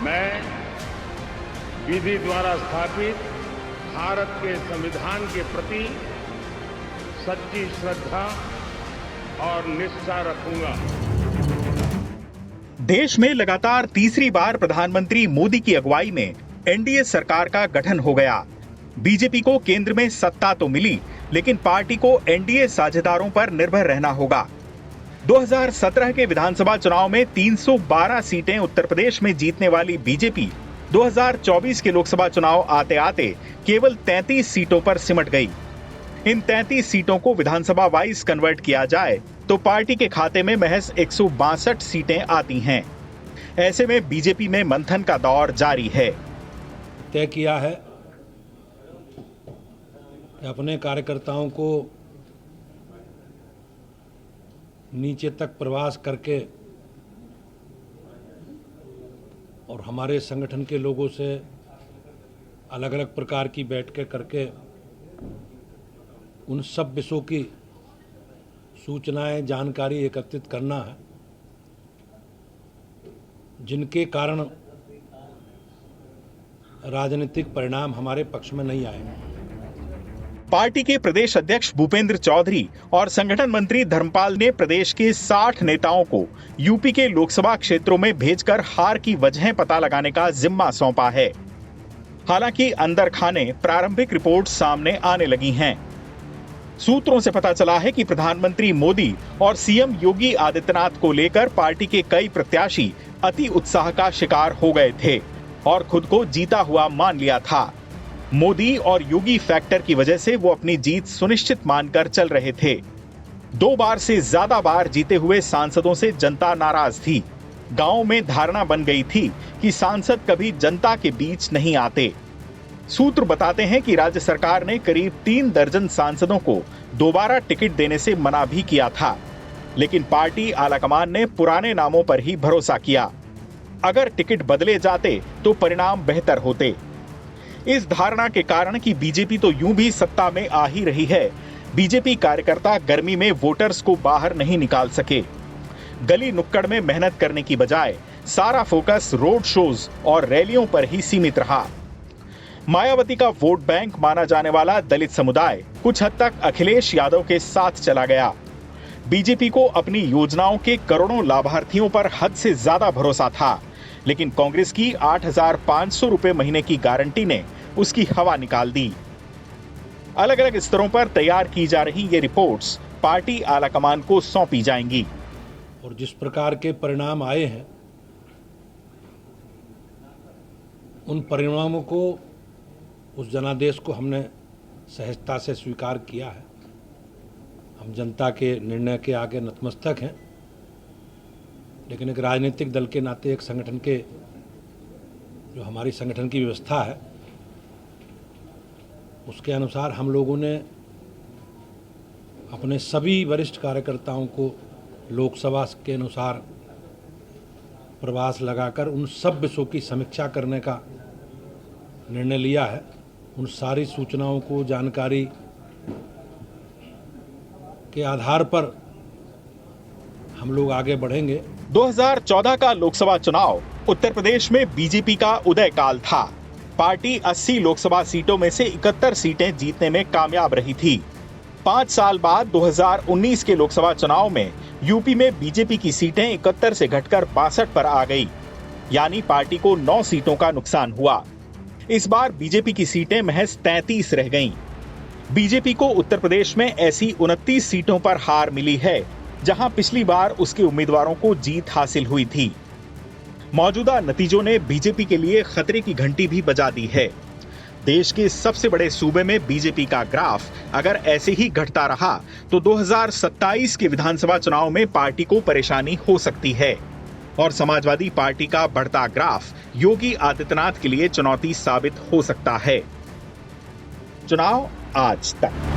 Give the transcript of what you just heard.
मैं विधि द्वारा स्थापित भारत के संविधान के प्रति सच्ची श्रद्धा और निष्ठा रखूंगा। देश में लगातार तीसरी बार प्रधानमंत्री मोदी की अगुवाई में एनडीए सरकार का गठन हो गया। बीजेपी को केंद्र में सत्ता तो मिली, लेकिन पार्टी को एनडीए साझेदारों पर निर्भर रहना होगा। 2017 के विधानसभा चुनाव में 312 सीटें उत्तर प्रदेश में जीतने वाली बीजेपी 2024 के लोकसभा चुनाव आते आते केवल 33 सीटों पर सिमट गई। इन 33 सीटों को विधानसभा वाइज कन्वर्ट किया जाए तो पार्टी के खाते में महज 162 सीटें आती हैं। ऐसे में बीजेपी में मंथन का दौर जारी है। तय किया है कि अपने कार्यकर्ताओं को नीचे तक प्रवास करके और हमारे संगठन के लोगों से अलग अलग प्रकार की बैठकें करके उन सब विषयों की सूचनाएं, जानकारी एकत्रित करना है जिनके कारण राजनीतिक परिणाम हमारे पक्ष में नहीं आए। पार्टी के प्रदेश अध्यक्ष भूपेंद्र चौधरी और संगठन मंत्री धर्मपाल ने प्रदेश के 60 नेताओं को यूपी के लोकसभा क्षेत्रों में भेजकर हार की वजहें पता लगाने का जिम्मा सौंपा है। हालांकि अंदर खाने प्रारंभिक रिपोर्ट सामने आने लगी हैं। सूत्रों से पता चला है कि प्रधानमंत्री मोदी और सीएम योगी आदित्यनाथ को लेकर पार्टी के कई प्रत्याशी अति उत्साह का शिकार हो गए थे और खुद को जीता हुआ मान लिया था। मोदी और योगी फैक्टर की वजह से वो अपनी जीत सुनिश्चित मानकर चल रहे थे। 2 बार से ज्यादा बार जीते हुए सांसदों से जनता नाराज थी। गांव में धारणा बन गई थी कि सांसद कभी जनता के बीच नहीं आते। सूत्र बताते हैं कि राज्य सरकार ने करीब 3 दर्जन सांसदों को दोबारा टिकट देने से मना भी किया था, लेकिन पार्टी आलाकमान ने पुराने नामों पर ही भरोसा किया। अगर टिकट बदले जाते तो परिणाम बेहतर होते। इस धारणा के कारण कि बीजेपी तो यूं भी सत्ता में आ ही रही है, बीजेपी कार्यकर्ता गर्मी में वोटर्स को बाहर नहीं निकाल सके। गली नुक्कड़ में मेहनत करने की बजाय सारा फोकस रोड शोज और रैलियों पर ही सीमित रहा। मायावती का वोट बैंक माना जाने वाला दलित समुदाय कुछ हद तक अखिलेश यादव के साथ चला गया। बीजेपी को अपनी योजनाओं के करोड़ों लाभार्थियों पर हद से ज्यादा भरोसा था, लेकिन कांग्रेस की 8,500 रुपए महीने की गारंटी ने उसकी हवा निकाल दी। अलग अलग स्तरों पर तैयार की जा रही ये रिपोर्ट्स पार्टी आलाकमान को सौंपी जाएंगी। और जिस प्रकार के परिणाम आए हैं, उन परिणामों को, उस जनादेश को हमने सहजता से स्वीकार किया है। हम जनता के निर्णय के आगे नतमस्तक हैं, लेकिन एक राजनीतिक दल के नाते, एक संगठन के, जो हमारी संगठन की व्यवस्था है, उसके अनुसार हम लोगों ने अपने सभी वरिष्ठ कार्यकर्ताओं को लोकसभा के अनुसार प्रवास लगाकर उन सब विषयों की समीक्षा करने का निर्णय लिया है। उन सारी सूचनाओं को, जानकारी के आधार पर हम लोग आगे बढ़ेंगे। 2014 का लोकसभा चुनाव उत्तर प्रदेश में बीजेपी का उदय काल था। पार्टी 80 लोकसभा सीटों में से 71 सीटें जीतने में कामयाब रही थी। 5 साल बाद 2019 के लोकसभा चुनाव में यूपी में बीजेपी की सीटें 71 से घटकर 62 पर आ गई, यानी पार्टी को 9 सीटों का नुकसान हुआ। इस बार बीजेपी की सीटें महज 33 रह गईं। बीजेपी को उत्तर प्रदेश में ऐसी 29 सीटों पर हार मिली है, जहां पिछली बार उसके उम्मीदवारों को जीत हासिल हुई थी। मौजूदा नतीजों ने बीजेपी के लिए खतरे की घंटी भी बजा दी है। देश के सबसे बड़े सूबे में बीजेपी का ग्राफ अगर ऐसे ही घटता रहा तो 2027 के विधानसभा चुनाव में पार्टी को परेशानी हो सकती है और समाजवादी पार्टी का बढ़ता ग्राफ योगी आदित्यनाथ के लिए चुनौती साबित हो सकता है। चुनाव आज तक।